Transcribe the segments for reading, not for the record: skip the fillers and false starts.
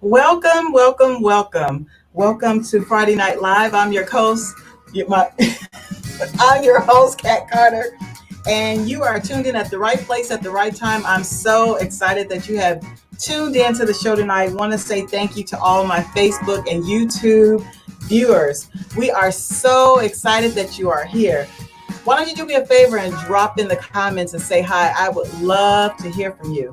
Welcome, welcome, welcome. Welcome to Friday Night Live. I'm your host, I'm your host, Kat Carter, and you are tuned in at the right place at the right time. I'm so excited that you have tuned in to the show tonight. I want to say thank you to all my Facebook and YouTube viewers. We are so excited that you are here. Why don't you do me a favor and drop in the comments and say hi? I would love to hear from you.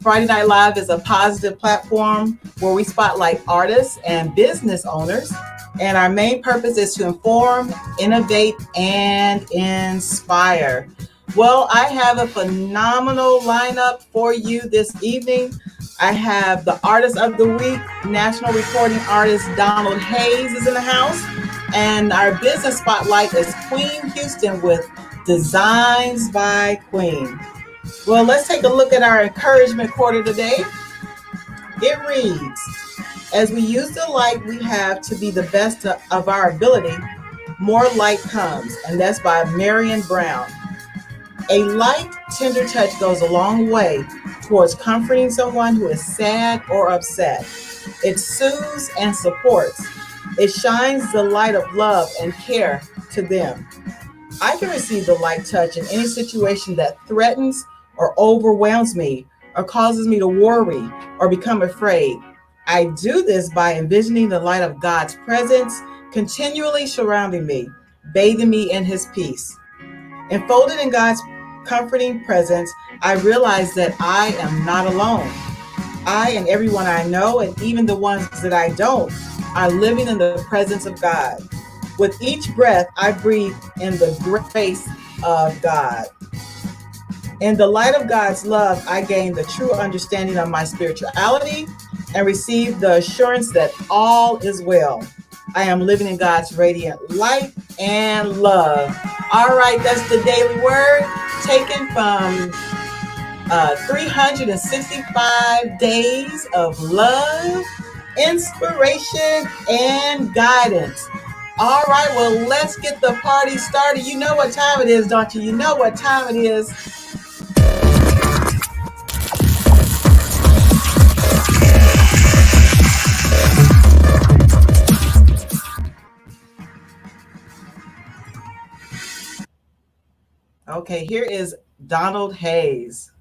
Friday Night Live is a positive platform where we spotlight artists and business owners. And our main purpose is to inform, innovate, and inspire. Well, I have a phenomenal lineup for you this evening. I have the Artist of the Week, National Recording Artist Donald Hayes is in the house. And our business spotlight is Queen Houston with Designz By Queen. Well, let's take a look at our encouragement quarter today. It reads, as we use the light we have to be the best of our ability, more light comes. And that's by Marion Brown. A light, tender touch goes a long way towards comforting someone who is sad or upset. It soothes and supports. It shines the light of love and care to them. I can receive the light touch in any situation that threatens or overwhelms me or causes me to worry or become afraid. I do this by envisioning the light of God's presence continually surrounding me, bathing me in his peace. Enfolded in God's comforting presence, I realize that I am not alone. I and everyone I know, and even the ones that I don't, are living in the presence of God. With each breath, I breathe in the grace of God. In the light of God's love, I gain the true understanding of my spirituality and receive the assurance that all is well. I am living in God's radiant light and love. All right, that's the daily word taken from 365 days of love, inspiration, and guidance. All right, well, let's get the party started. You know what time it is, don't you? You know what time it is. Okay, here is Donald Hayes.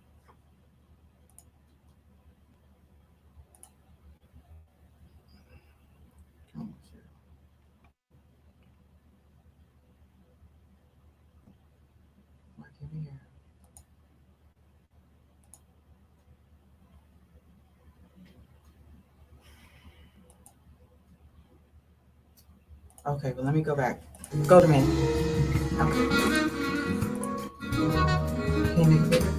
Okay, but let me go back. Go to me. Okay. Can you click it?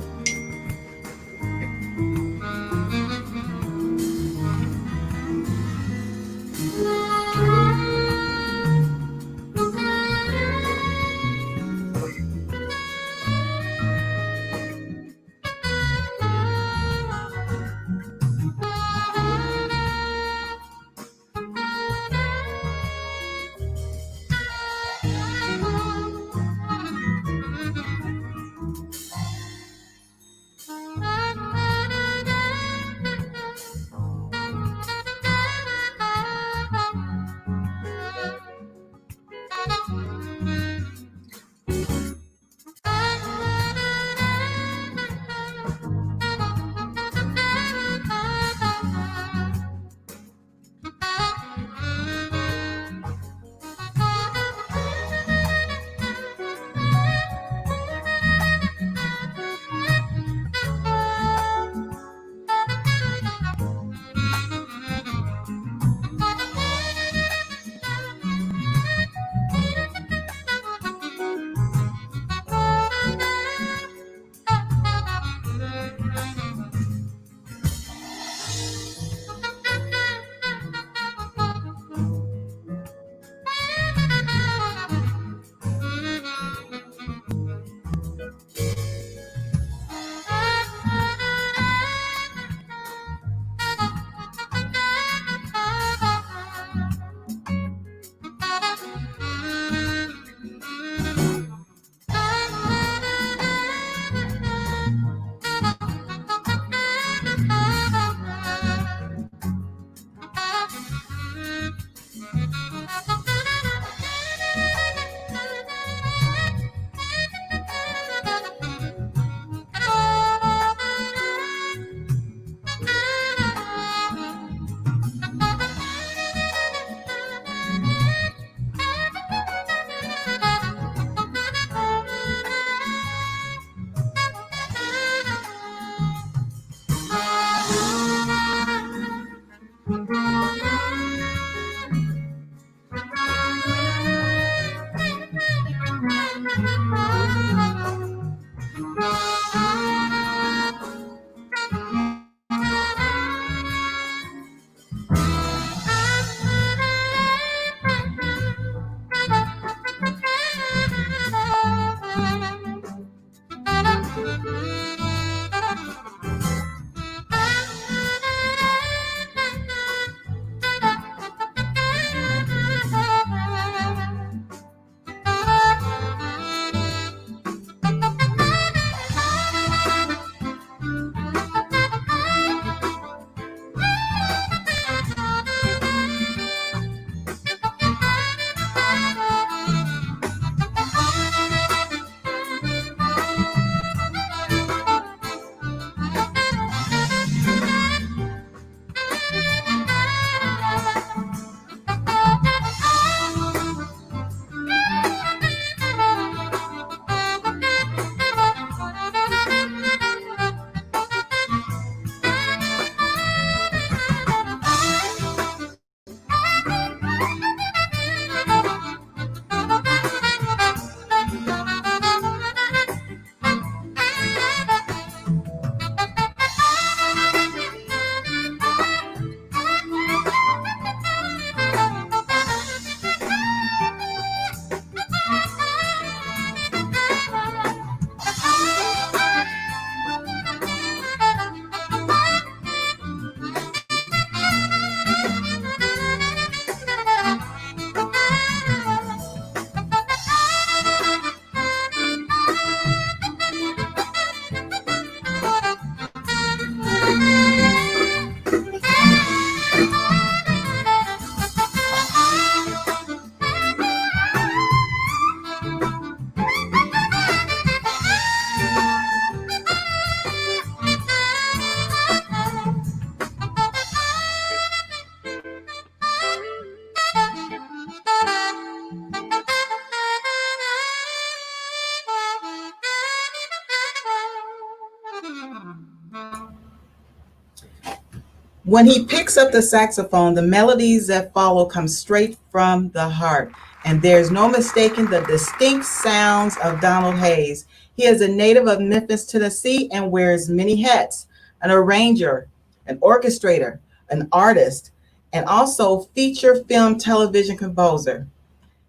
When he picks up the saxophone, the melodies that follow come straight from the heart, and there's no mistaking the distinct sounds of Donald Hayes. He is a native of Memphis, Tennessee, and wears many hats: an arranger, an orchestrator, an artist, and also feature film television composer.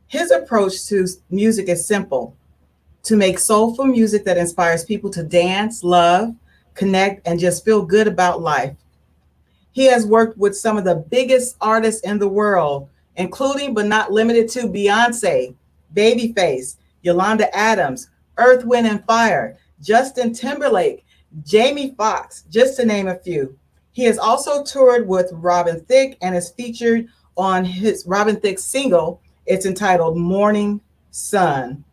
His approach to music is simple: to make soulful music that inspires people to dance, love, connect, and just feel good about life. He has worked with some of the biggest artists in the world, including but not limited to Beyonce, Babyface, Yolanda Adams, Earth, Wind and Fire, Justin Timberlake, Jamie Foxx, just to name a few. He has also toured with Robin Thicke and is featured on his Robin Thicke single. It's entitled Morning Sun.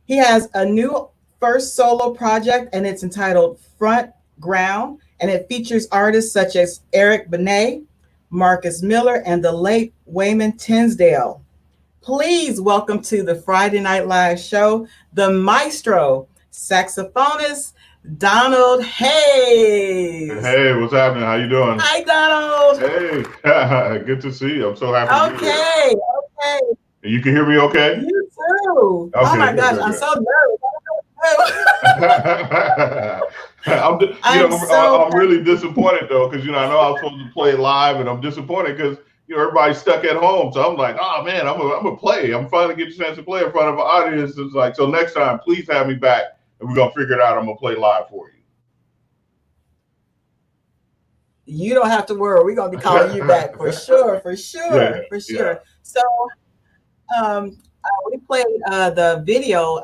He has a new first solo project and it's entitled Front Ground, and it features artists such as Eric Benet, Marcus Miller, and the late Wayman Tinsdale. Please welcome to the Friday Night Live show, the Maestro, saxophonist, Donald Hayes. Hey, what's happening? How you doing? Hi, Donald. Hey, good to see you. I'm so happy to be here. Okay. And you can hear me okay? You too. Okay, oh my gosh, good. I'm so nervous. I'm really disappointed though, because I know I was supposed to play live, and I'm disappointed because everybody's stuck at home. So I'm like, oh man, I'm gonna play. I'm finally getting a chance to play in front of an audience. It's like, so next time, please have me back, and we're gonna figure it out. I'm gonna play live for you. You don't have to worry. We're gonna be calling you back for sure. Yeah. So, we played the video.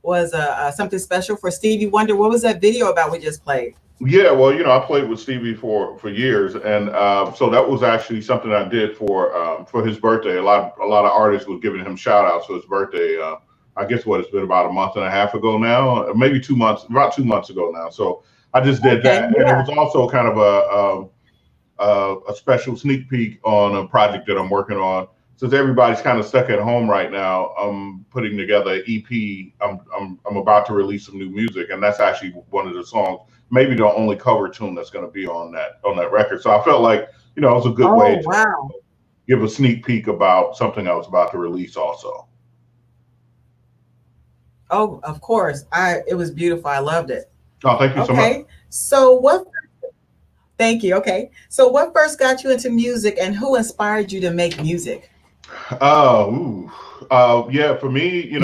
Was something special for Stevie Wonder. What was that video about we just played? Yeah, well, I played with Stevie for years, and so that was actually something I did for his birthday. A lot of artists was giving him shout outs for his birthday. I guess it's been about a month and a half ago now, maybe 2 months, about 2 months ago now. So I just did that, yeah. And it was also kind of a special sneak peek on a project that I'm working on. Since everybody's kind of stuck at home right now, I'm putting together an EP. I'm about to release some new music, and that's actually one of the songs, maybe the only cover tune that's going to be on that record. So I felt like it was a good way to give a sneak peek about something I was about to release also. Oh, of course. It was beautiful. I loved it. Oh, thank you so much. Thank you. Okay. So what first got you into music, and who inspired you to make music? Yeah, for me,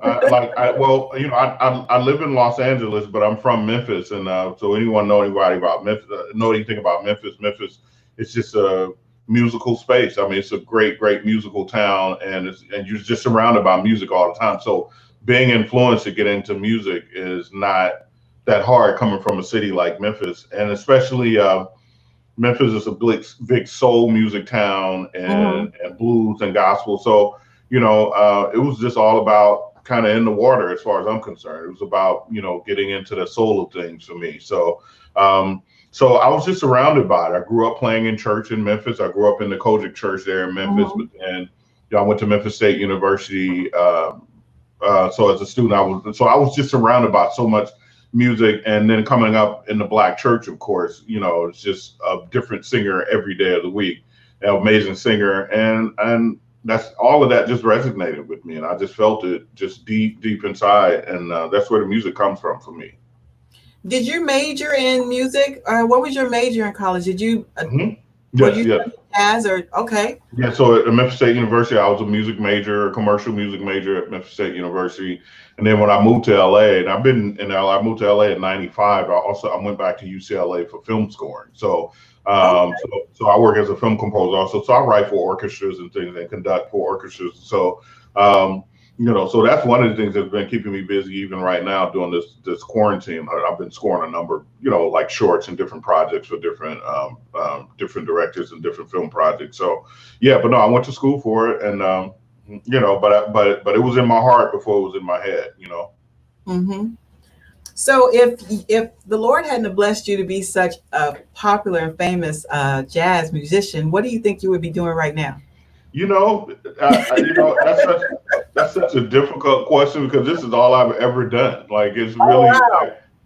I live in Los Angeles, but I'm from Memphis, and so anyone know anything about Memphis? Memphis, it's just a musical space. I mean, it's a great musical town, and you're just surrounded by music all the time. So being influenced to get into music is not that hard coming from a city like Memphis, and especially Memphis is a big soul music town and blues and gospel. So, it was just all about kind of in the water as far as I'm concerned. It was about, getting into the soul of things for me. So, so I was just surrounded by it. I grew up playing in church in Memphis. I grew up in the Kojic church there in Memphis, and I went to Memphis State University. So as a student, I was just surrounded by so much music, and then coming up in the Black church, of course, it's just a different singer every day of the week, an amazing singer, and that's all of that just resonated with me, and I just felt it just deep inside, and that's where the music comes from for me. Did you major in music? What was your major in college? Did you? Yes. Jazz or okay? Yeah, so at Memphis State University, I was a music major, a commercial music major at Memphis State University. And then when I moved to LA, and I've been in LA, I moved to LA in '95. I went back to UCLA for film scoring. So so I work as a film composer also. So I write for orchestras and things and conduct for orchestras. So so that's one of the things that's been keeping me busy even right now during this quarantine. I've been scoring a number, like shorts and different projects for different directors and different film projects. So yeah, but no, I went to school for it, and but it was in my heart before it was in my head. So if the Lord hadn't blessed you to be such a popular and famous jazz musician, what do you think you would be doing right now? That's such a difficult question, because this is all I've ever done. Like, it's really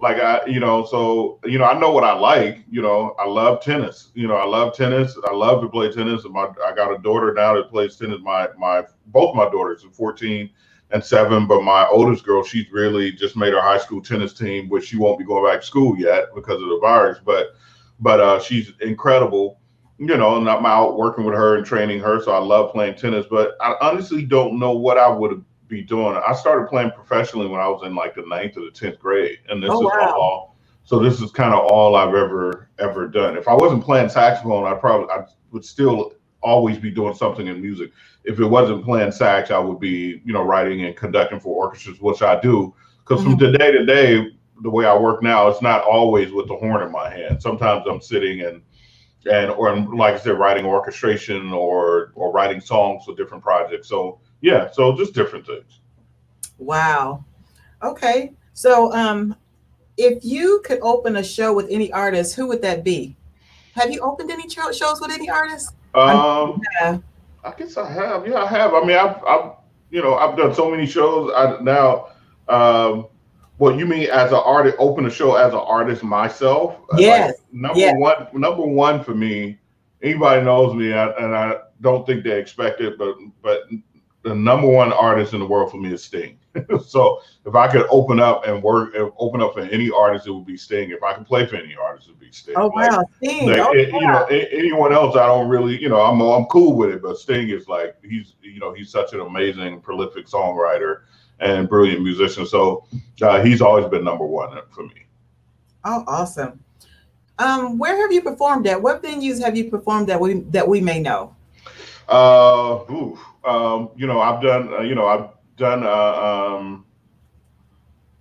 Like I know what I like. I love tennis. I love tennis. I love to play tennis. And I got a daughter now that plays tennis. My both my daughters are 14 and 7, but my oldest girl, she's really just made her high school tennis team, which she won't be going back to school yet because of the virus. But she's incredible. And I'm out working with her and training her, so I love playing tennis. But I honestly don't know what I would be doing. I started playing professionally when I was in like the 9th or the 10th grade, and Oh wow. this is kind of all I've ever done. If I wasn't playing saxophone, I would still always be doing something in music. If it wasn't playing sax, I would be writing and conducting for orchestras, which I do. Because from Mhm. day to day, the way I work now, it's not always with the horn in my hand. Sometimes I'm sitting or like I said, writing orchestration or writing songs for different projects. So yeah, so just different things. Wow. Okay. So, if you could open a show with any artist, who would that be? Have you opened any shows with any artists? I know you Um, have. I guess I have. Yeah, I have. I mean, I've done so many shows. Um, well, you mean as an artist, open a show as an artist myself? Like Yes. Yes. number one for me. Anybody knows me, and I don't think they expect it, but the number one artist in the world for me is Sting. So if I could open up for any artist, it would be Sting. If I could play for any artist, it would be Sting. Oh wow. Sting. Oh Anyone else, I don't really, I'm cool with it, but Sting is like he's such an amazing, prolific songwriter and brilliant musician. So he's always been number one for me. oh awesome. Where have you performed at? What venues have you performed that we may know? I've done, done,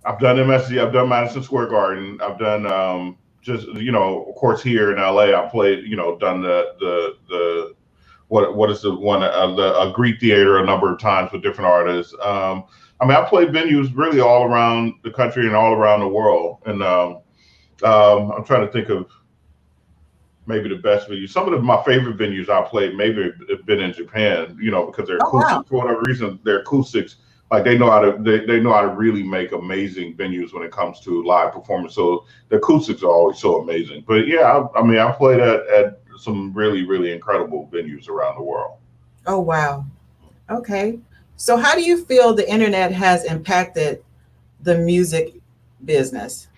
I've done MSG, I've done Madison Square Garden, I've done just of course here in LA, I played, done the what is the one the Greek Theater a number of times with different artists. I mean, I played venues really all around the country and all around the world, and I'm trying to think of maybe the best venues. Some of my favorite venues I played maybe have been in Japan, because they're Oh wow. acoustic for whatever reason. Their acoustics, like they know how to really make amazing venues when it comes to live performance. So the acoustics are always so amazing. But yeah, I mean, I played at some really really incredible venues around the world. Oh wow. Okay. So how do you feel the internet has impacted the music business,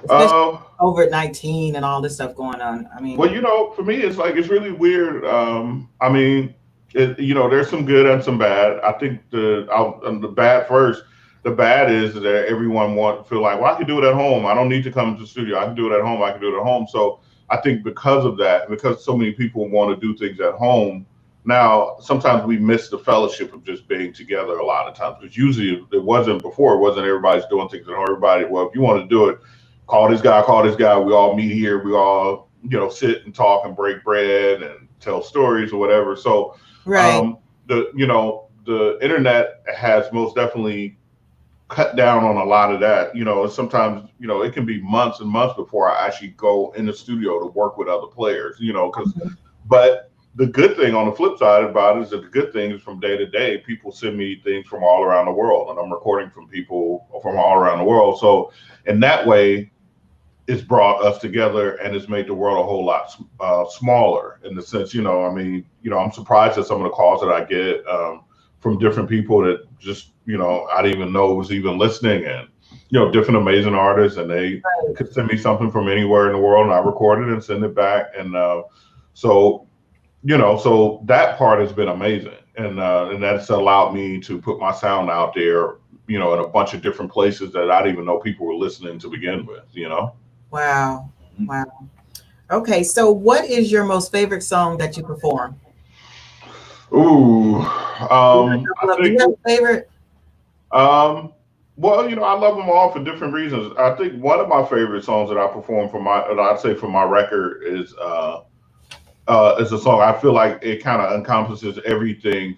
especially Uh, COVID-19 and all this stuff going on? I Well, mean, for me, it's like it's really weird. I mean, there's some good and some bad. I think the bad first. The bad is that everyone feel like, well, I can do it at home. I don't need to come to the studio. I can do it at home. I can do it at home. So I think because of that, because so many people want to do things at home, now sometimes we miss the fellowship of just being together a lot of times. Because usually it wasn't before. It wasn't everybody's doing things at home. Everybody, well, if you want to do it, call this guy. We all meet here. We all, sit and talk and break bread and tell stories or whatever. So, right. the internet has most definitely cut down on a lot of that. Sometimes, it can be months and months before I actually go in the studio to work with other players, but the good thing on the flip side about it is that the good thing is from day to day, people send me things from all around the world and I'm recording from people from all around the world. So in that way, it's brought us together and it's made the world a whole lot smaller in the sense, I mean, I'm surprised at some of the calls that I get from different people that just, I didn't even know was even listening and, different amazing artists and they could send me something from anywhere in the world and I record it and send it back. And so, so that part has been amazing. And that's allowed me to put my sound out there, in a bunch of different places that I didn't even know people were listening to begin with. Wow. Wow. Okay. So what is your most favorite song that you perform? Ooh, I Do you think, have a favorite? um, well, I love them all for different reasons. I think one of my favorite songs that I perform I'd say for my record is a song. I feel like it kind of encompasses everything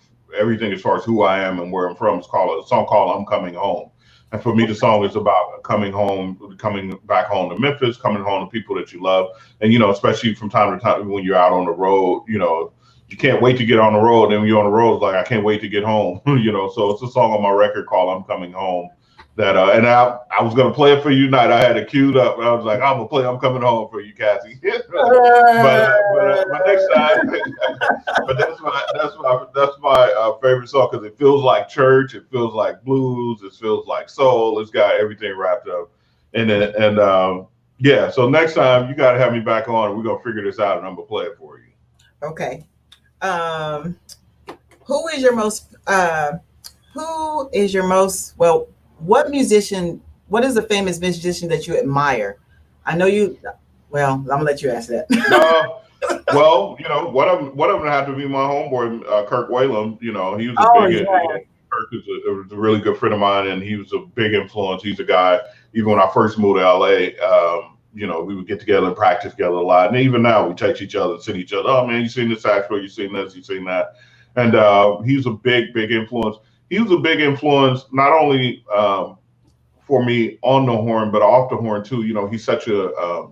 as far as who I am and where I'm from. It's called a song called "I'm Coming Home." And for me, the song is about coming home, coming back home to Memphis, coming home to people that you love. And, especially from time to time when you're out on the road, you can't wait to get on the road. And when you're on the road, it's like, I can't wait to get home, So it's a song on my record called I'm Coming Home. that and I was gonna play it for you tonight. I had it queued up. I was like, I'm gonna play. I'm coming home for you, Cassie. But next time. But that's my favorite song because it feels like church. It feels like blues. It feels like soul. It's got everything wrapped up in it. And yeah. So next time you got to have me back on. And we're gonna figure this out, and I'm gonna play it for you. Okay. Um, who is your most? Well? What musician? What is the famous musician that you admire? I know you. Well, I'm gonna let you answer that. Well, one of them would have to be my homeboy, Kirk Whalum. He was a Oh big. yeah. Kirk is a really good friend of mine, and he was a big influence. He's a guy. Even when I first moved to LA, we would get together and practice together a lot. And even now, we text each other and send each other, "Oh man, you seen this saxophone? You seen this? You seen that?" And he's a big, big influence. He was a big influence not only for me on the horn, but off the horn too. He's such a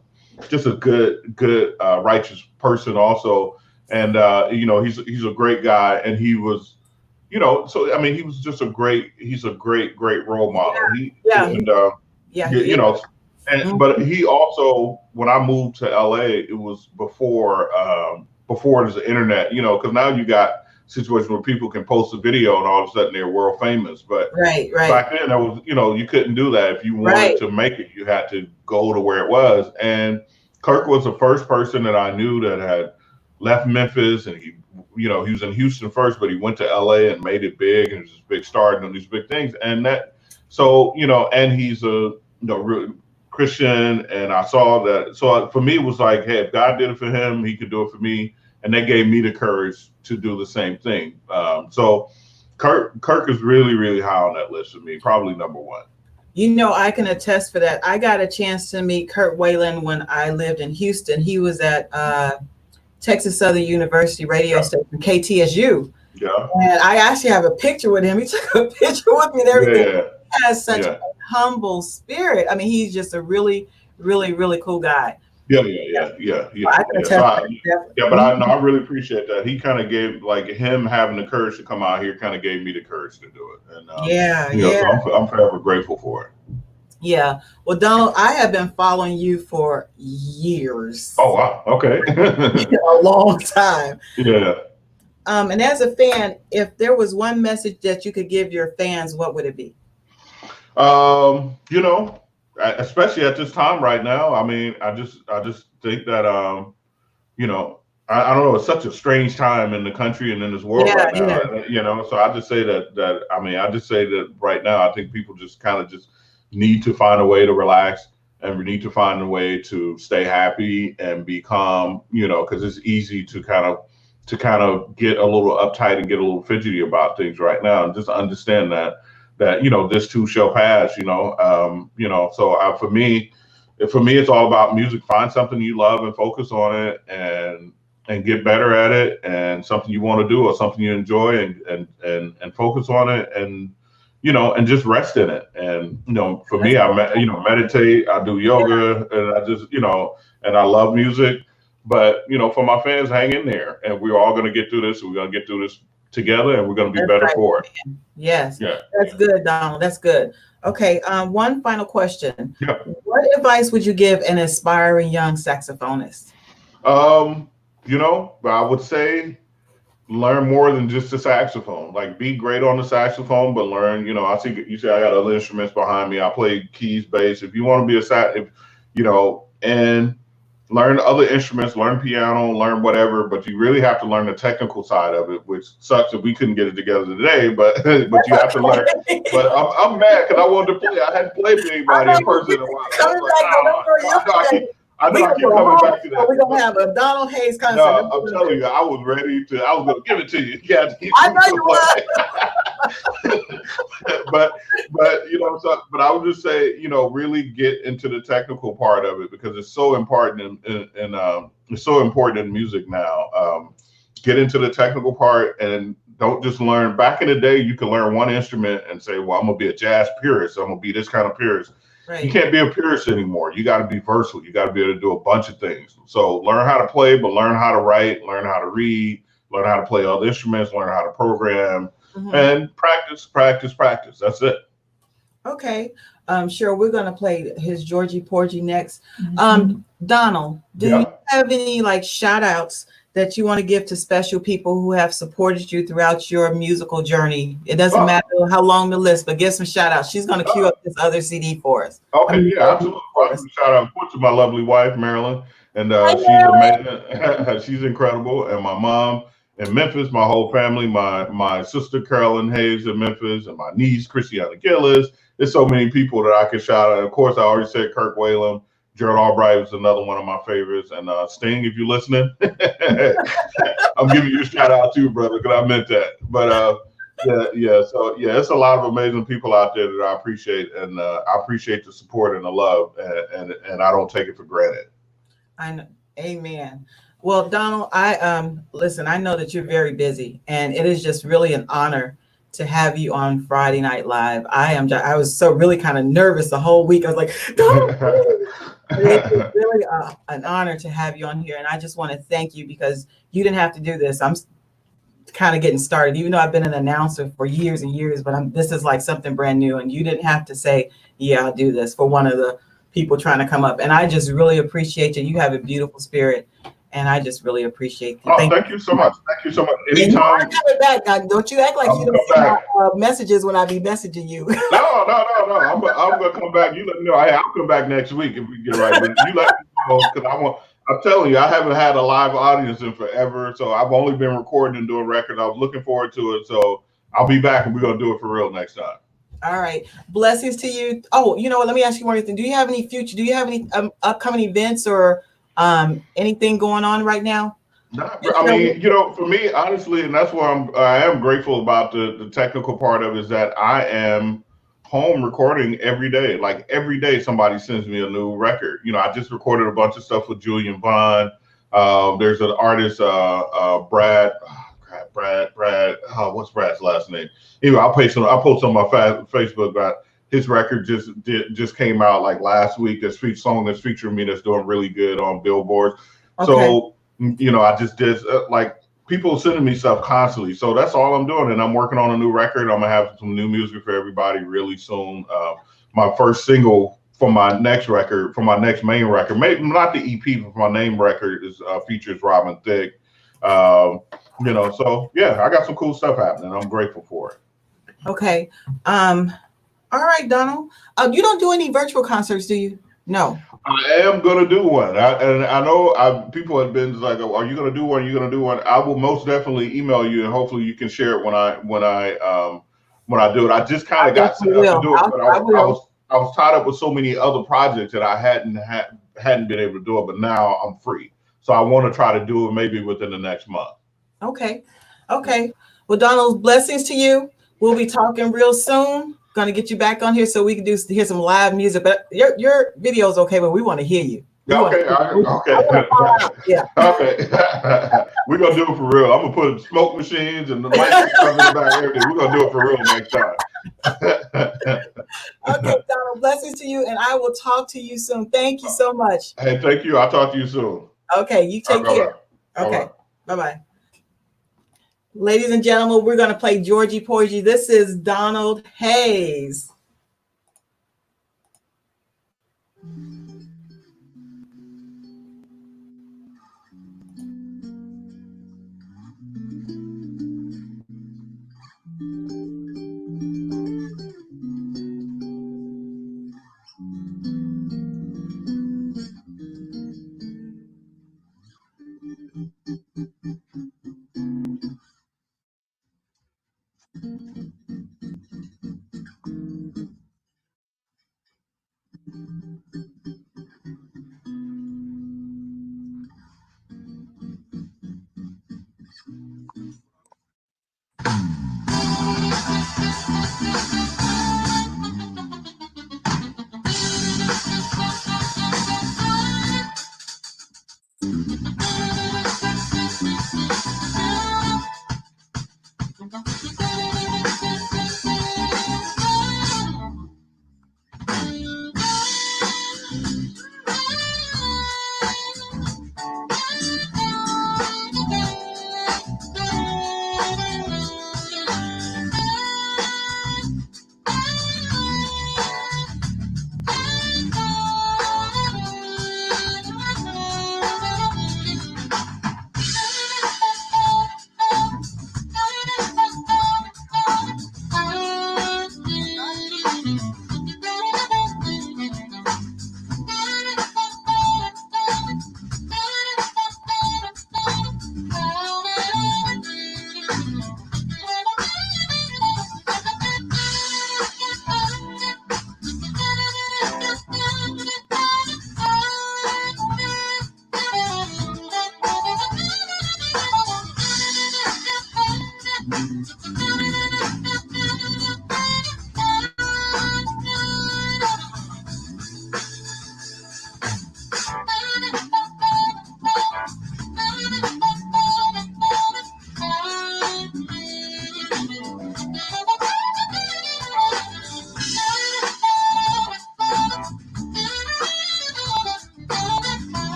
just a good, righteous person also, and he's a great guy, and he was, so I mean, he was just he's a great role model. Yeah. And Yeah. but he also, when I moved to LA, it was before there's the internet, because now you got situations where people can post a video and all of a sudden they're world famous. But Right. back then, there was, you couldn't do that. If you wanted to make it, you had to go to where it was. And Kirk was the first person that I knew that had left Memphis, and he was in Houston first, but he went to LA and made it big, and was this big star and these big things. And and he's a real Christian, and I saw that. So for me, it was like, hey, if God did it for him, he could do it for me. And they gave me the courage to do the same thing. So Kirk is really, really high on that list for me, probably number one. I can attest for that. I got a chance to meet Kurt Whalum when I lived in Houston. He was at Texas Southern University radio station, KTSU. Yeah. And I actually have a picture with him. He took a picture with me and everything. Yeah. He has such a humble spirit. I mean, he's just a really, really, really cool guy. Yeah. But I really appreciate that. He kind of gave, like, him having the courage to come out here kind of gave me the courage to do it. And so I'm forever grateful for it. Yeah. Well, Donald, I have been following you for years. Oh wow. Okay. A long time. Yeah. And as a fan, if there was one message that you could give your fans, what would it be? Especially at this time right now, I mean, I just think that I don't know, it's such a strange time in the country and in this world right now. So I just say that right now, I think people just kind of just need to find a way to relax, and we need to find a way to stay happy and be calm, because it's easy to kind of get a little uptight and get a little fidgety about things right now, and just understand that this too shall pass. So for me, it's all about music. Find something you love and focus on it, and get better at it, and something you want to do or something you enjoy, and focus on it, and just rest in it. And for me, I meditate, I do yoga, and I just and I love music. But for my fans, hang in there, and we're all going to get through this. We're going to get through this together, and we're going to be better for it. Yes. Yeah. That's good, Donald. That's good. Okay. One final question. Yeah. What advice would you give an aspiring young saxophonist? I would say learn more than just the saxophone. Like, be great on the saxophone, but learn, I see you say I got other instruments behind me. I play keys, bass. If you want to be and learn other instruments, learn piano, learn whatever, but you really have to learn the technical side of it, which sucks that we couldn't get it together today, but you have to learn. But I'm mad because I wanted to play. I hadn't played with anybody in person in a while. I know I keep coming back to that. We're going to have a Donald Hayes concert. No, I'm telling you, I was ready to. I was going to give it to you. Yeah, I know you were. But I would just say, really get into the technical part of it, because it's so important it's so important in music now. Get into the technical part, and don't just learn. Back in the day, you could learn one instrument and say, well, I'm going to be a jazz purist. I'm going to be this kind of purist. Right. You can't be a purist anymore. You got to be versatile. You got to be able to do a bunch of things. So learn how to play, but learn how to write, learn how to read, learn how to play other instruments, learn how to program, and practice. That's it. Okay. Sure. We're gonna play his Georgie Porgy next. Donald, do you Yeah. have any like shout outs that you want to give to special people who have supported you throughout your musical journey? It doesn't Uh, matter how long the list, but give some shout outs. She's gonna cue uh, up this other CD for us. I okay, mean, yeah, absolutely. Well, for I'm us. gonna shout out, of course, to my lovely wife, Marilyn, and Hi, she's Marilyn. amazing. She's incredible. And my mom in Memphis, my whole family, my sister Carolyn Hayes in Memphis, and my niece Christiana Gillis. There's so many people that I could shout out. Of course, I already said Kirk Whalum. Gerald Albright was another one of my favorites, and Sting, if you're listening, I'm giving you a shout out too, brother, because I meant that. But yeah, yeah. So yeah, it's a lot of amazing people out there that I appreciate, and I appreciate the support and the love, and I don't take it for granted. I know. Amen. Well, Donald, I listen, I know that you're very busy and it is just really an honor to have you on Friday Night Live. I was so really kind of nervous the whole week. I was like, Donald, please. But it is really an honor to have you on here. And I just want to thank you because you didn't have to do this. I'm kind of getting started, even though I've been an announcer for years and years, but this is like something brand new. And you didn't have to say, yeah, I'll do this for one of the people trying to come up. And I just really appreciate you. You have a beautiful spirit. And I just really appreciate you. Oh, Thank thank you you so so much. much. Thank you so much. And you are Anytime coming back. Now, don't you act like I'm you gonna don't come see my back. messages when I be messaging you. No, no, no, no. I'm gonna come back. You let me know. Hey, I'll come back next week if we get right. But you let me know because I want. I'm telling you, I haven't had a live audience in forever. So I've only been recording and doing records. I was looking forward to it. So I'll be back and we're gonna do it for real next time. All right. Blessings to you. Oh, you know what? Let me ask you one other thing. Do you have any upcoming events or anything going on right now? I mean, for me, honestly, and that's why I am grateful about the technical part of it is that I am home recording every day. Like every day, somebody sends me a new record. I just recorded a bunch of stuff with Julian Vaughn. There's an artist, Brad. Brad. Oh, what's Brad's last name? Anyway, I'll post on my Facebook about his record just came out like last week. This song that's featuring me that's doing really good on Billboard. Okay. So I just did like people sending me stuff constantly. So that's all I'm doing. And I'm working on a new record. I'm going to have some new music for everybody really soon. My first single for my next record, for my next main record, maybe not the EP, but my name record is features Robin Thicke. Um, so yeah, I got some cool stuff happening. I'm grateful for it. Okay. All right, Donald. You don't do any virtual concerts, do you? No. I am gonna do one, and I know people have been like, "Oh, are you gonna do one? Are you gonna do one?" I will most definitely email you, and hopefully you can share it when I do it. I just kind I of got set definitely up to will. do it, but I, I I will. was I was tied up with so many other projects that I hadn't been able to do it. But now I'm free, so I want to try to do it maybe within the next month. Okay. Okay. Well, Donald, blessings to you. We'll be talking real soon. Gonna get you back on here so we can hear some live music. But your video is okay, but we want to hear you. We Yeah, want okay, to I okay, want to call out. Yeah. okay. We're gonna do it for real. I'm gonna put smoke machines and the lights and stuff in the back. Everything. We're gonna do it for real next time. Okay, Donald, blessings to you, and I will talk to you soon. Thank you so much. Hey, thank you. I'll talk to you soon. Okay, you All take right, bye care. bye. All Okay, right. bye bye. Ladies and gentlemen, we're going to play Georgie Porgy. This is Donald Hayes.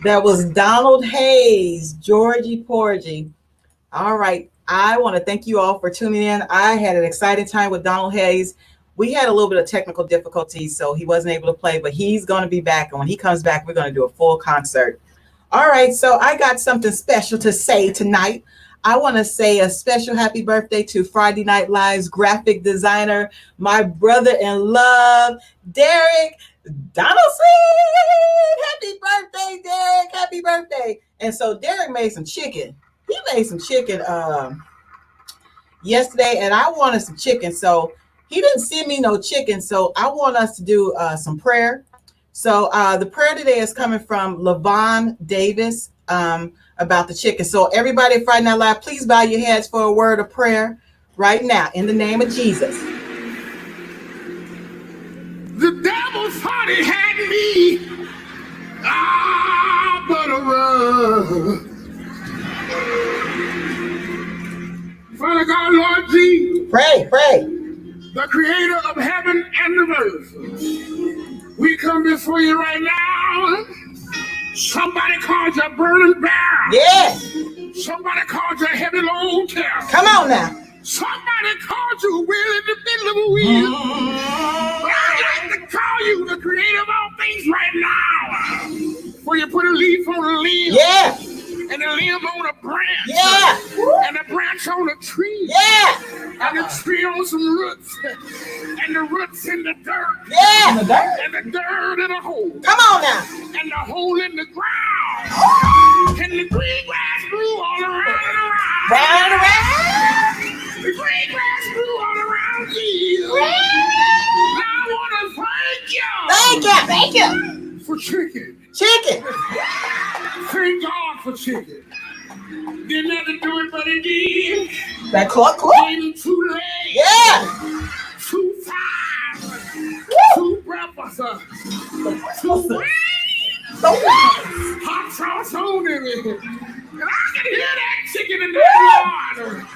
That was Donald Hayes, Georgie Porgy. All right. I want to thank you all for tuning in. I had an exciting time with Donald Hayes. We had a little bit of technical difficulties, so he wasn't able to play, but he's going to be back. And when he comes back, we're going to do a full concert. All right. So I got something special to say tonight. I want to say a special happy birthday to Friday Night Live's graphic designer, my brother in love, Derek Donaldson. Happy birthday, Derek. Happy birthday. And so Derek made some chicken. He made some chicken yesterday, and I wanted some chicken. So he didn't send me no chicken. So I want us to do some prayer. So the prayer today is coming from LaVon Davis about the chicken. So everybody at Friday Night Live, please bow your heads for a word of prayer right now in the name of Jesus. The devil thought he had me, but Father God, Lord Jesus, Pray. the creator of heaven and the earth, we come before you right now. Somebody called you a burden bearer. Yeah. Somebody called you a heavy load carrier. Come on now. Somebody called you a wheel in the middle of a wheel. But I'd like to call you the creator of all things right now. For you put a leaf on a limb. Yeah. And a limb on a branch. Yeah. And a branch on a tree. Yeah. And a tree on some roots. And the roots in the dirt. Yeah. In the dirt. And the dirt in a hole. Come on now. And the hole in the ground. And the green grass grew all around and around. Round and around. The green grass grew all around you. Now I want to Thank you. for chicken. Chicken. Thank God for chicken. Didn't have to do it, but he did. That cluck. Ain't too late. Yeah. 2 times. 2 breakfasts. 2 wings. So what? Hot sauce on it. And I can hear that chicken in the Lord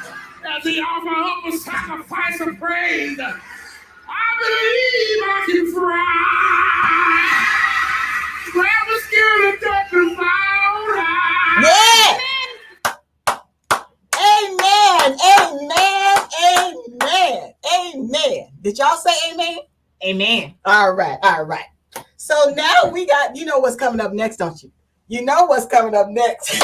as he offer up a sacrifice of praise. I believe I can fry. Grab a skill and touch the fire. Yeah. Amen. Did y'all say amen? Amen. All right. So now we got, you know what's coming up next, don't you? You know what's coming up next.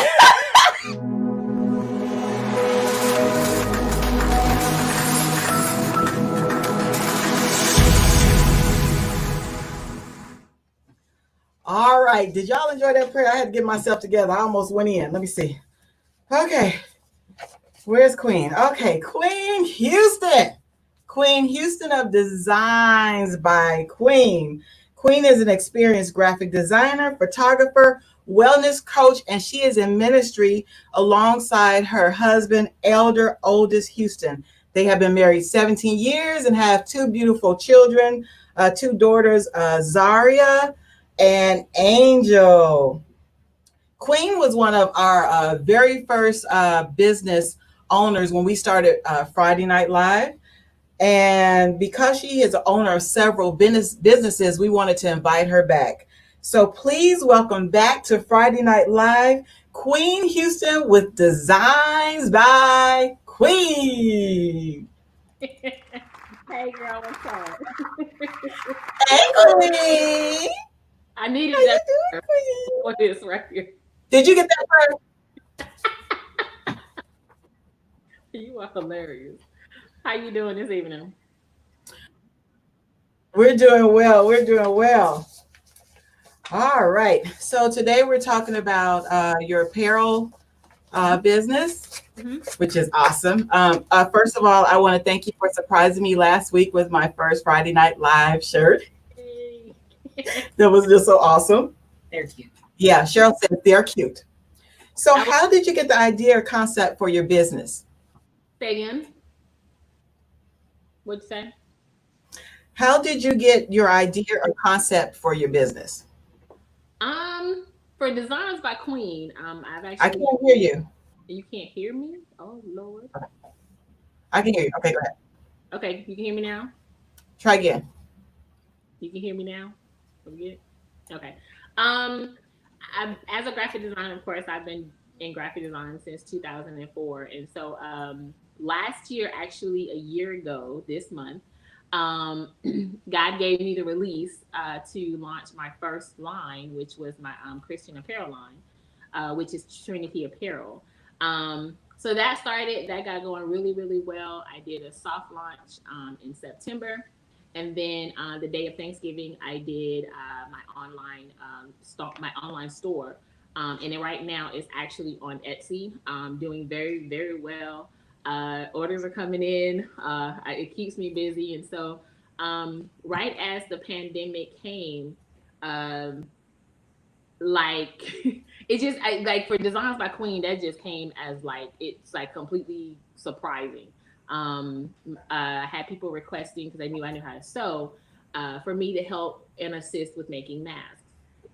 All right. Did y'all enjoy that prayer? I had to get myself together. I almost went in. Let me see. Okay. Where's Queen? Okay. Queen Houston. Queen Houston of Designz By Queen. Queen is an experienced graphic designer, photographer, wellness coach, and she is in ministry alongside her husband, Elder Oldest Houston. They have been married 17 years and have 2 beautiful children, 2 daughters, Zaria and Angel. Queen was one of our very first business owners when we started Friday Night Live. And because she is the owner of several businesses, we wanted to invite her back. So please welcome back to Friday Night Live, Queen Houston with Designz By Queen. Hey girl, what's up? Hey, Queen. I needed How you that doing, Queen? for this right here. Did you get that first? You are hilarious. How you doing this evening? We're doing well. All right. So today we're talking about your apparel business, which is awesome. First of all, I want to thank you for surprising me last week with my first Friday Night Live shirt. That was just so awesome. They're cute. Yeah, Cheryl said they're cute. So, I will how did you get the idea or concept for your business? say again. What'd you say? How did you get your idea or concept for your business? Um, for Designs by Queen, I've I actually can't hear you. you can't hear me? Oh Lord. I can hear you. Okay, go ahead. Okay, you can hear me now? Try again. You can hear me now? I'm good. Okay. Um, as a graphic designer, of course, I've been in graphic design since 2004, and so last year, actually a year ago, this month, um, God gave me the release to launch my first line, which was my Christian apparel line, which is Trinity Apparel. So that got going really, really well. I did a soft launch in September. And then the day of Thanksgiving, I did my online store, and then right now it's actually on Etsy, doing very very well. Orders are coming in. It keeps me busy, and so right as the pandemic came, um, like it just like for Designs by Queen, that just came as like it's like completely surprising. I had people requesting because they knew I knew how to sew, for me to help and assist with making masks.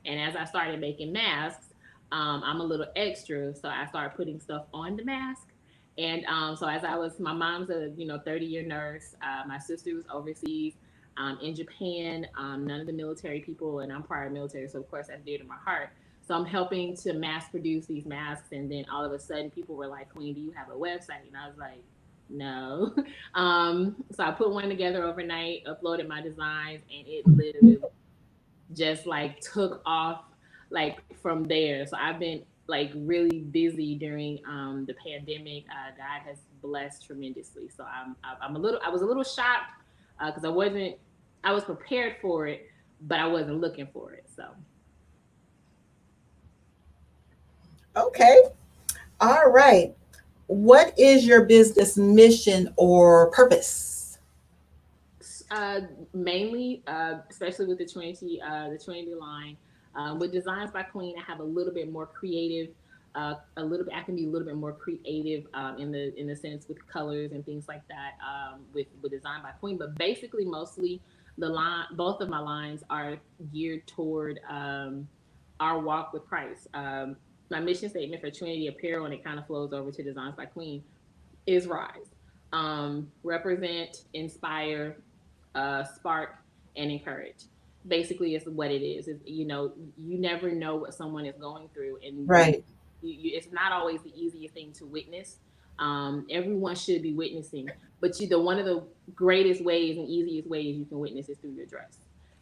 And as I started making masks, I'm a little extra, so I started putting stuff on the mask. And so as I was, my mom's a 30-year nurse. My sister was overseas in Japan. None of the military people, and I'm prior military, so of course that's dear to my heart. So I'm helping to mass produce these masks, and then all of a sudden people were like, "Queen, do you have a website?" And I was like, no. So I put one together overnight, uploaded my designs, and it literally just like took off like from there. So I've been like really busy during the pandemic. God has blessed tremendously. So I was a little shocked because I was prepared for it, but I wasn't looking for it. So Okay. All right. What is your business mission or purpose? uh, mainly, especially with the Trinity line, with Designs by Queen, I have a little bit more creative. A little bit, I can be a little bit more creative in the sense with colors and things like that. With Design by Queen, but basically, mostly both of my lines are geared toward our walk with Christ. My mission statement for Trinity Apparel, and it kind of flows over to Designs by Queen, is rise. Represent, inspire, spark, and encourage. Basically, it's what it is. You never know what someone is going through, and Right. it's not always the easiest thing to witness. Everyone should be witnessing, but one of the greatest ways and easiest ways you can witness is through your dress.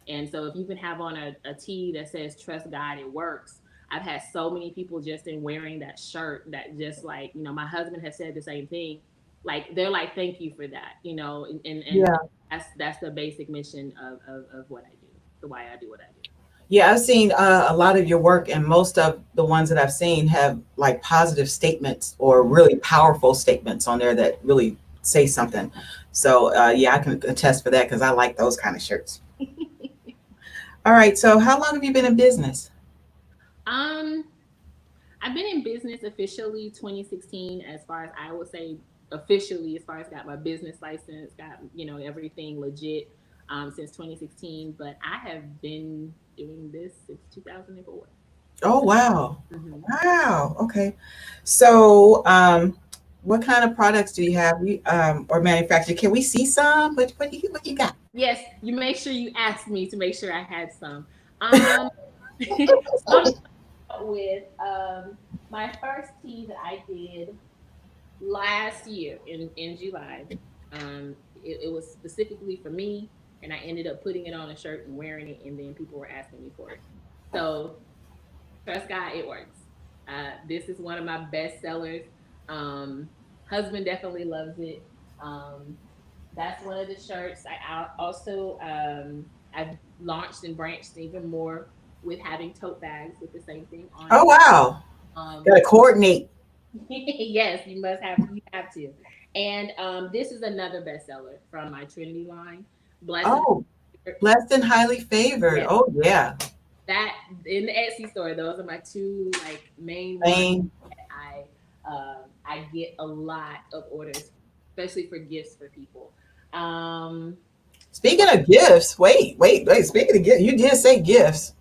And so, if you can have on a tee that says "Trust God, it works." I've had so many people just in wearing that shirt that just like my husband has said the same thing. Like they're like, "Thank you for that," and Yeah. that's the basic mission of what I do, the why I do what I do. Yeah, I've seen a lot of your work, and most of the ones that I've seen have like positive statements or really powerful statements on there that really say something. So, yeah, I can attest for that because I like those kind of shirts. All right. So, how long have you been in business? Um, I've been in business officially 2016, as far as I would say officially, as far as got my business license, got everything legit since 2016. But I have been doing this since 2004. Oh, wow. hmm Wow. Okay. So, what kind of products do you have or manufacture? Can we see some? What you got? Yes, you make sure you asked me to make sure I had some. Um, so with my first tea that I did last year in July. It was specifically for me, and I ended up putting it on a shirt and wearing it, and then people were asking me for it. So trust God, it works. This is one of my best sellers. Um, Husband definitely loves it. Um, that's one of the shirts. Also I've launched and branched even more with having tote bags with the same thing on Oh, it. wow. Got Um, to coordinate. yes, you have to. And this is another bestseller from my Trinity line. Blessed Oh, Blessed and highly favored. Yeah. Oh yeah. That in the Etsy store, those are my two like main ones Main. that I get a lot of orders, especially for gifts for people. Um, Speaking of gifts, wait. Speaking of gifts, you did say gifts.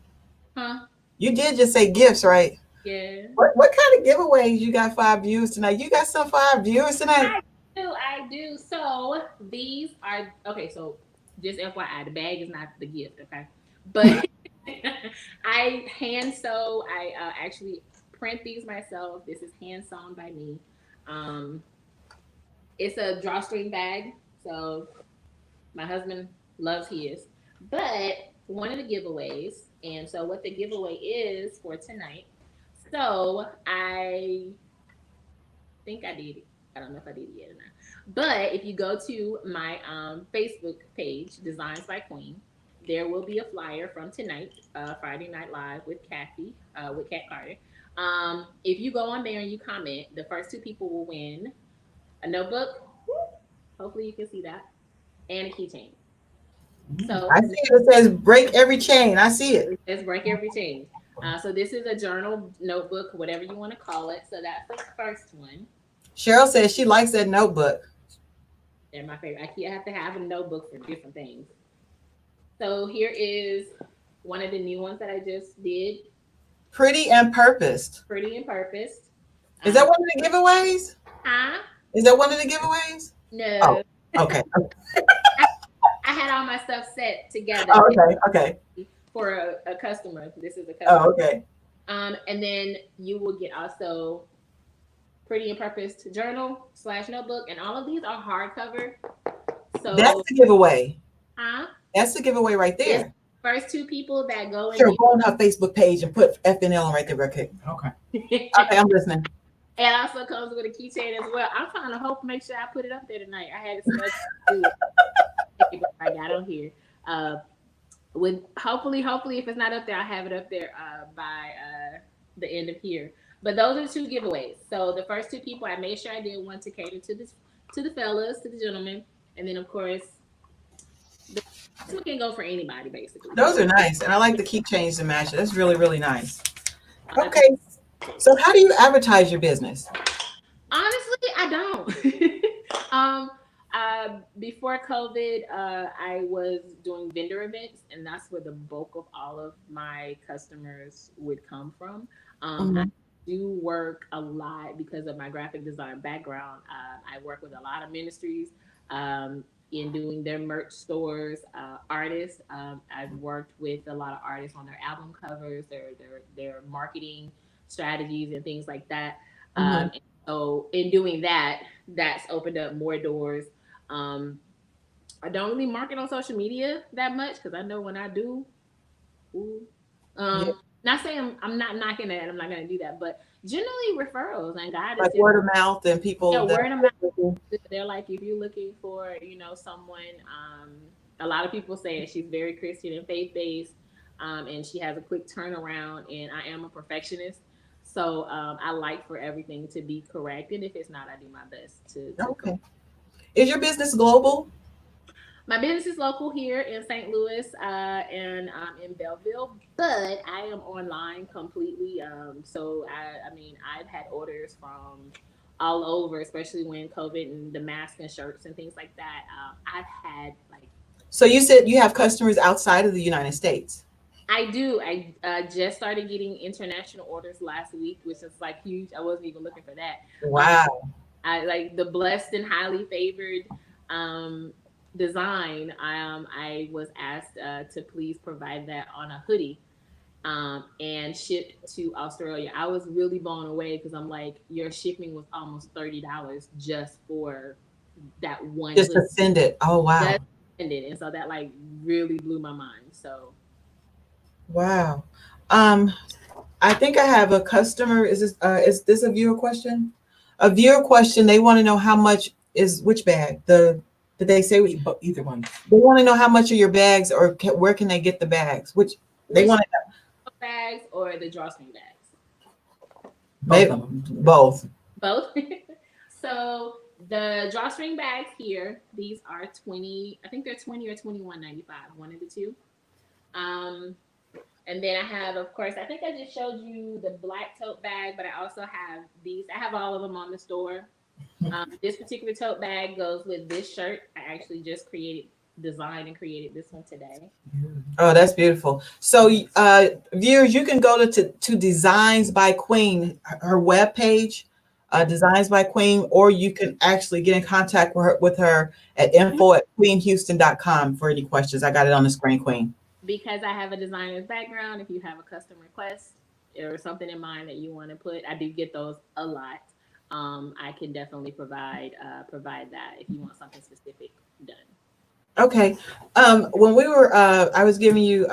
huh? You did just say gifts, right? Yeah. What kind of giveaways you got for our viewers tonight? You got some for our viewers tonight? I do. So these are okay. So just FYI, the bag is not the gift, okay? But I hand sew. I actually print these myself. This is hand sewn by me. Um, it's a drawstring bag, so my husband loves his. But one of the giveaways, and so what the giveaway is for tonight. So I think I did it. I don't know if I did it yet or not. But if you go to my Facebook page, Designz by Queen, there will be a flyer from tonight, Friday Night Live with Kathy, with Kat Carter. If you go on there and you comment, the first two people will win a notebook. Hopefully you can see that, and a keychain. So I see it. It says break every chain. I see it. let's break every chain. So this is a journal, notebook, whatever you want to call it. So that's the first one. Cheryl says she likes that notebook. They're my favorite. I have to have a notebook for different things. So here is one of the new ones that I just did. Pretty and purposed. Pretty and purposed. Is that one of the giveaways? Huh? Is that one of the giveaways? No. Oh, okay. I had all my stuff set together. Oh, okay. For a customer. This is a customer. Oh, okay. And then you will get also Pretty and Purposed journal / notebook, and all of these are hardcover. So that's the giveaway. Huh? That's the giveaway right there. Yes. First two people that go in. Sure, go on her Facebook page and put FNL right there real quick. Okay. Okay, I'm listening. It also comes with a keychain as well. I'm trying to make sure I put it up there tonight. I had to do it. I got on here. With hopefully, if it's not up there, I'll have it up there by the end of here. But those are two giveaways. So the first two people, I made sure I did one to cater to the fellas, to the gentlemen, and then of course, this one can go for anybody basically. Those are nice, and I like the keychains to match it. That's really, really nice. Okay, so how do you advertise your business? Honestly, I don't. Before COVID, I was doing vendor events, and that's where the bulk of all of my customers would come from. I do work a lot because of my graphic design background. I work with a lot of ministries in doing their merch stores, artists. I've worked with a lot of artists on their album covers, their marketing strategies, and things like that. And so in doing that, that's opened up more doors. I don't really market on social media that much because I know when I do, not saying I'm not knocking that, I'm not going to do that, but generally referrals and guidance. Like word of mouth and people. Yeah, word of mouth. They're like, if you're looking for, someone, a lot of people say she's very Christian and faith-based, and she has a quick turnaround, and I am a perfectionist. So I like for everything to be correct. And if it's not, I do my best to Okay. Is your business global? My business is local here in St. Louis and in Belleville, but I am online completely. So I've had orders from all over, especially when COVID and the masks and shirts and things like that. I've had like. So you said you have customers outside of the United States. I do. I just started getting international orders last week, which is like huge. I wasn't even looking for that. Wow. I like the blessed and highly favored design. I was asked to please provide that on a hoodie and shipped to Australia. I was really blown away because I'm like, your shipping was almost $30 just for that one. Just to send it. Oh wow. Just send it. And so that like really blew my mind. So. Wow. I think I have a customer. Is this a viewer question? A viewer question. They want to know how much is which bag. Did they say which? Either one. They want to know how much are your bags, or where can they get the bags? Which they want to know. Bags or the drawstring bags? Both. Both. So The drawstring bags here, these are 20, I think they're 20 or 21.95, one of the two. Um, and then I have, of course, I think I just showed you the black tote bag, but I also have these. I have all of them on the store. This particular tote bag goes with this shirt. I actually just designed and created this one today. Oh, that's beautiful. So, viewers, you can go to Designz By Queen, her webpage, Designz By Queen, or you can actually get in contact with her at info@queenhouston.com for any questions. I got it on the screen, Queen. Because I have a designer's background, if you have a custom request or something in mind that you want to put, I do get those a lot. I can definitely provide that if you want something specific done. Okay. When I was giving you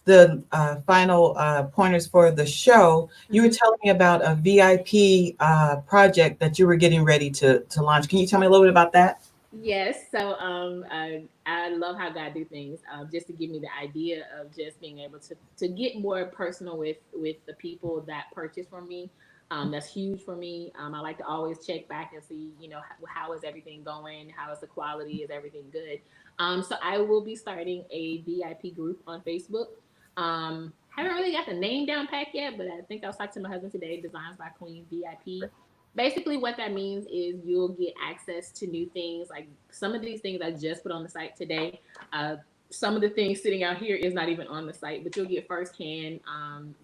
the final pointers for the show. You were telling me about a VIP project that you were getting ready to launch. Can you tell me a little bit about that? Yes, so I love how God do things. Just to give me the idea of just being able to get more personal with the people that purchase from me. That's huge for me. I like to always check back and see, how is everything going? How is the quality? Is everything good? So I will be starting a VIP group on Facebook. Haven't really got the name down pat yet, but I think I was talking to my husband today. Designz By Queen VIP. Basically, what that means is you'll get access to new things. Like some of these things I just put on the site today. Some of the things sitting out here is not even on the site, but you'll get firsthand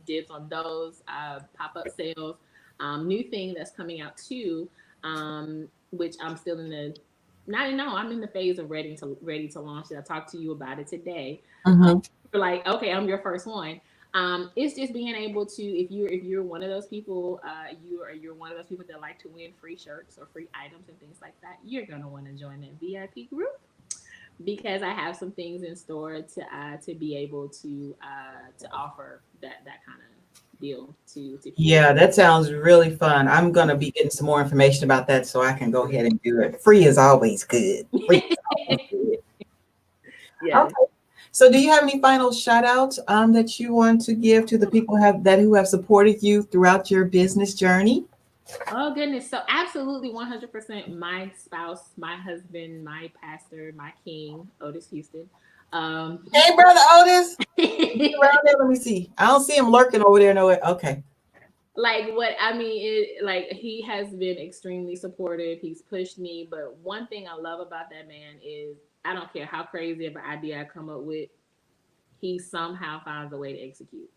dibs on those pop-up sales. New thing that's coming out too, which I'm still in the not no, I'm in the phase of ready to launch it. I talked to you about it today. Mm-hmm. You're like, okay, I'm your first one. It's just being able to, if you're one of those people, you're one of those people that like to win free shirts or free items and things like that. You're gonna want to join that VIP group because I have some things in store to be able to offer that kind of deal to people. Yeah, that sounds really fun. I'm gonna be getting some more information about that so I can go ahead and do it. Free is always good. Free is always good. Yeah. Okay. So, do you have any final shout outs that you want to give to the people who have supported you throughout your business journey? Oh goodness. So absolutely 100% my spouse, my husband, my pastor, my king, Otis Houston. Hey, brother Otis, around there. Let me see. I don't see him lurking over there. No way. Okay. Like what I mean like he has been extremely supportive. He's pushed me, but one thing I love about that man is I don't care how crazy of an idea I come up with, he somehow finds a way to execute.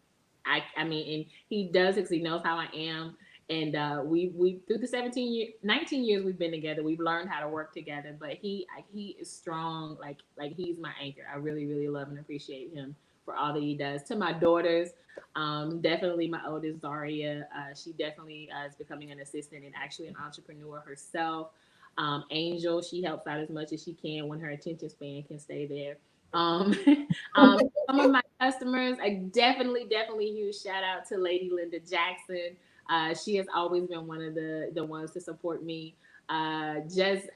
I mean, and he does because he knows how I am. And we through the 19 years we've been together, we've learned how to work together. But he is strong, like he's my anchor. I really really love and appreciate him for all that he does. To my daughters, definitely my oldest Zaria, she definitely is becoming an assistant and actually an entrepreneur herself. Angel, she helps out as much as she can when her attention span can stay there. Um, some of my customers, I definitely huge shout out to Lady Linda Jackson. She has always been one of the ones to support me. Just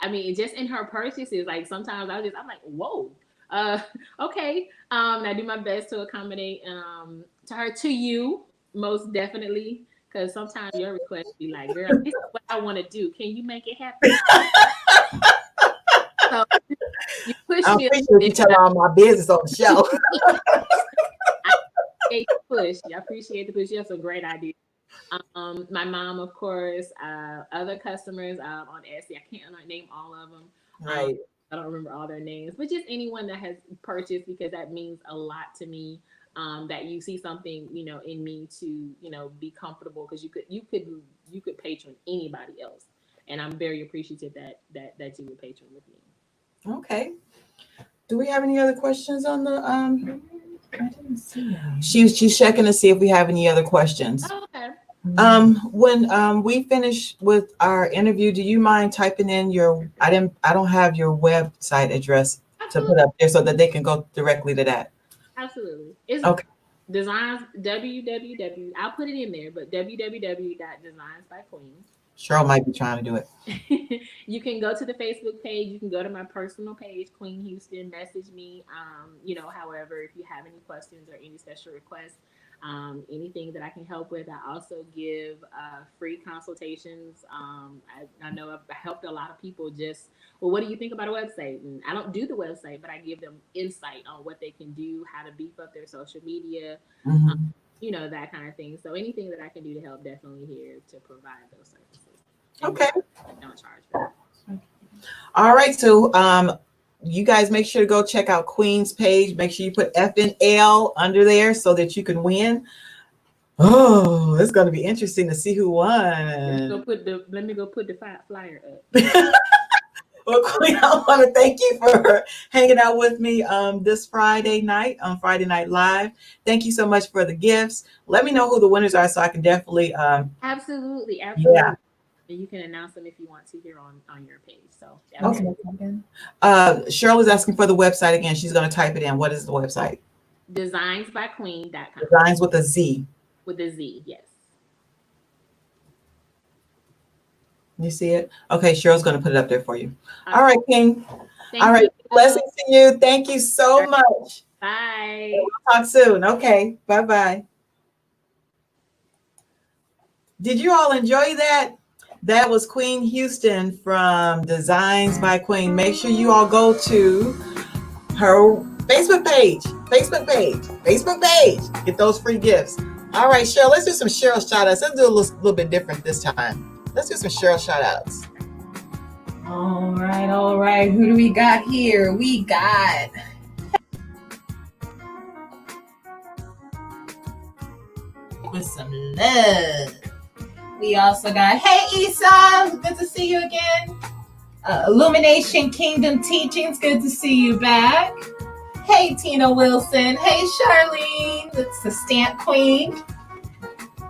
in her purchases, like sometimes I'm like, whoa, uh, okay. And I do my best to accommodate to her, to you, most definitely. Because sometimes your request be like, girl, this is what I want to do. Can you make it happen? So you push I'm me a pretty little sure you bit. tell all my business on the show. I push. I appreciate the push. You have some great ideas. My mom, of course, other customers on Etsy. I can't name all of them. Right. I don't remember all their names, but just anyone that has purchased because that means a lot to me. That you see something, in me to, be comfortable because you could patron anybody else, and I'm very appreciative that you would patron with me. Okay. Do we have any other questions on the I didn't see. She's checking to see if we have any other questions. Oh, okay. When we finish with our interview, do you mind typing in I don't have your website address to put up there so that they can go directly to that. Absolutely. It's Okay. Designz www. I'll put it in there, but www.designzbyqueen. Cheryl might be trying to do it. You can go to the Facebook page. You can go to my personal page, Queen Houston. Message me. However, if you have any questions or any special requests, Anything that I can help with. I also give free consultations. I know I've helped a lot of people just, well, what do you think about a website? And I don't do the website, but I give them insight on what they can do, how to beef up their social media, Mhm. that kind of thing. So anything that I can do to help, definitely here to provide those services. And Okay. don't charge for that. All right. So you guys make sure to go check out Queen's page. Make sure you put FNL under there so that you can win. Oh, it's going to be interesting to see who won. Let me go put the flyer up. Well, Queen, I want to thank you for hanging out with me this Friday night on Friday Night Live. Thank you so much for the gifts. Let me know who the winners are so I can definitely. Absolutely. Yeah. And you can announce them if you want to here on your page. So Okay. Cheryl is asking for the website again. She's going to type it in. What is the website? DesignsByQueen.com. Designs with a Z. With a Z, yes. You see it? Okay, Cheryl's going to put it up there for you. All right, King. Thank All right. you. Blessings to you. Thank you so much. Bye. We'll talk soon. Okay. Bye-bye. Did you all enjoy that? That was Queen Houston from Designz by Queen. Make sure you all go to her Facebook page. Get those free gifts. All right, Cheryl, let's do some Cheryl shout outs. Let's do a little bit different this time. Let's do some Cheryl shout outs. All right. Who do we got here? We got with some love. We also got, hey Esau, good to see you again. Illumination Kingdom Teachings, good to see you back. Hey Tina Wilson, hey Charlene, it's the Stamp Queen.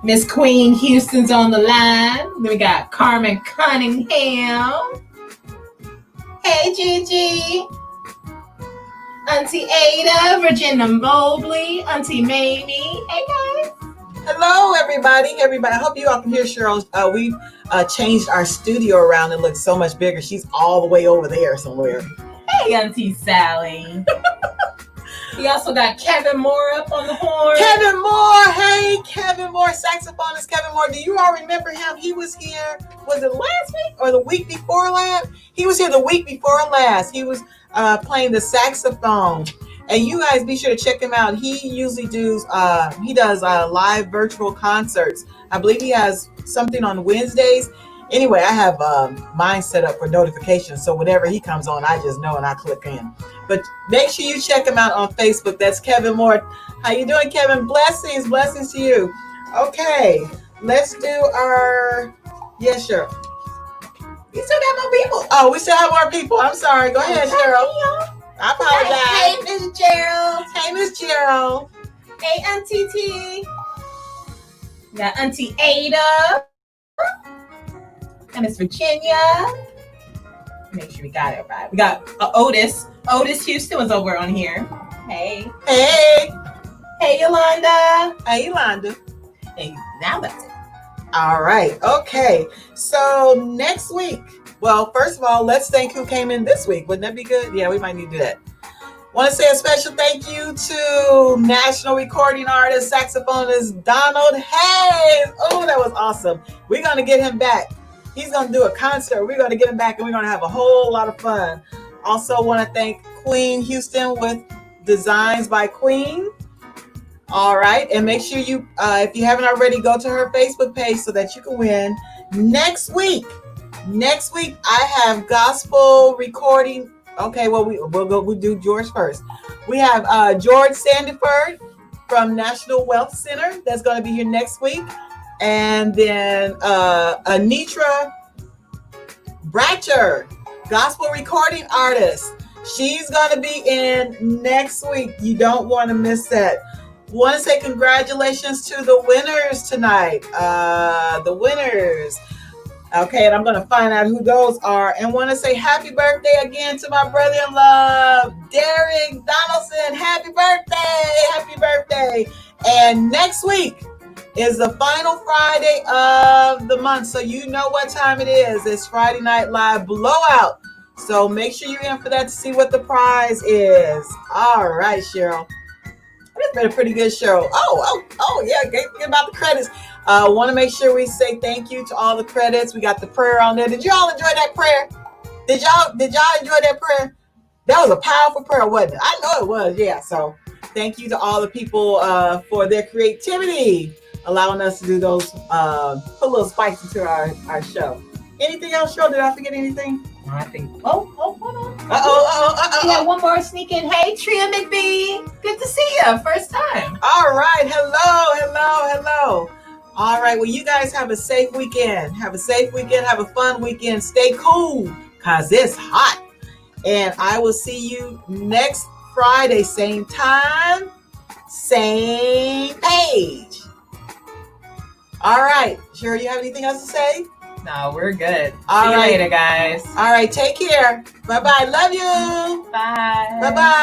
Miss Queen Houston's on the line. Then we got Carmen Cunningham. Hey Gigi. Auntie Ada, Virginia Mobley, Auntie Mamie. Hey guys. Hello, everybody. I hope you all can hear Cheryl. We've changed our studio around. It looks so much bigger. She's all the way over there somewhere. Hey, Auntie Sally. We also got Kevin Moore up on the horn. Kevin Moore. Hey, Kevin Moore, saxophonist Kevin Moore. Do you all remember him? He was here, was it last week or the week before last? He was here the week before last. He was playing the saxophone. And you guys be sure to check him out. He usually does live virtual concerts. I believe he has something on Wednesdays. Anyway, I have mine set up for notifications. So whenever he comes on, I just know and I click in. But make sure you check him out on Facebook. That's Kevin Moore. How you doing, Kevin? Blessings to you. Okay, let's do our, yeah, sure. We still got more people. Oh, we still have more people. I'm sorry. Go ahead, Cheryl. I apologize. Hey, Miss Gerald. Hey, Miss Gerald. Hey, Auntie T. We got Auntie Ada. And Miss Virginia. Make sure we got it right. We got Otis. Otis Houston was over on here. Hey. Hey. Hey, Yolanda. Hey, Yolanda. Hey, now that's it. All right. Okay. So next week, well, first of all, let's thank who came in this week. Wouldn't that be good? Yeah, we might need to do that. Want to say a special thank you to national recording artist, saxophonist Donald Hayes. Oh, that was awesome. We're going to get him back. He's going to do a concert. We're going to get him back and we're going to have a whole lot of fun. Also want to thank Queen Houston with Designz By Queen. All right. And make sure you, if you haven't already, go to her Facebook page so that you can win. Next week, I have gospel recording. Okay, well, we'll do George first. We have George Sandiford from National Wealth Center that's going to be here next week. And then Anitra Bratcher, gospel recording artist. She's going to be in next week. You don't want to miss that. Want to say congratulations to the winners tonight. The winners. Okay, and I'm going to find out who those are. And want to say happy birthday again to my brother-in-law, Derek Donaldson. Happy birthday. And next week is the final Friday of the month. So you know what time it is. It's Friday Night Live Blowout. So make sure you're in for that to see what the prize is. All right, Cheryl. It's been a pretty good show. Oh, yeah. Get about the credits. Want to make sure we say thank you to all the credits. We got the prayer on there. Did you all enjoy that prayer? Did y'all enjoy that prayer? That was a powerful prayer, wasn't it? I know it was. Yeah. So thank you to all the people for their creativity, allowing us to do those, put a little spice into our show. Anything else, Cheryl? Did I forget anything? I think. Oh, hold on. Uh-oh. We have one more sneak in. Hey, Tria McBee. Good to see you. First time. All right. Hello. All right. Well, you guys have a safe weekend. Have a fun weekend. Stay cool because it's hot. And I will see you next Friday, same time, same page. All right. Cheryl, you have anything else to say? No, we're good. All see you right. later, guys. All right. Take care. Bye-bye. Love you. Bye. Bye-bye.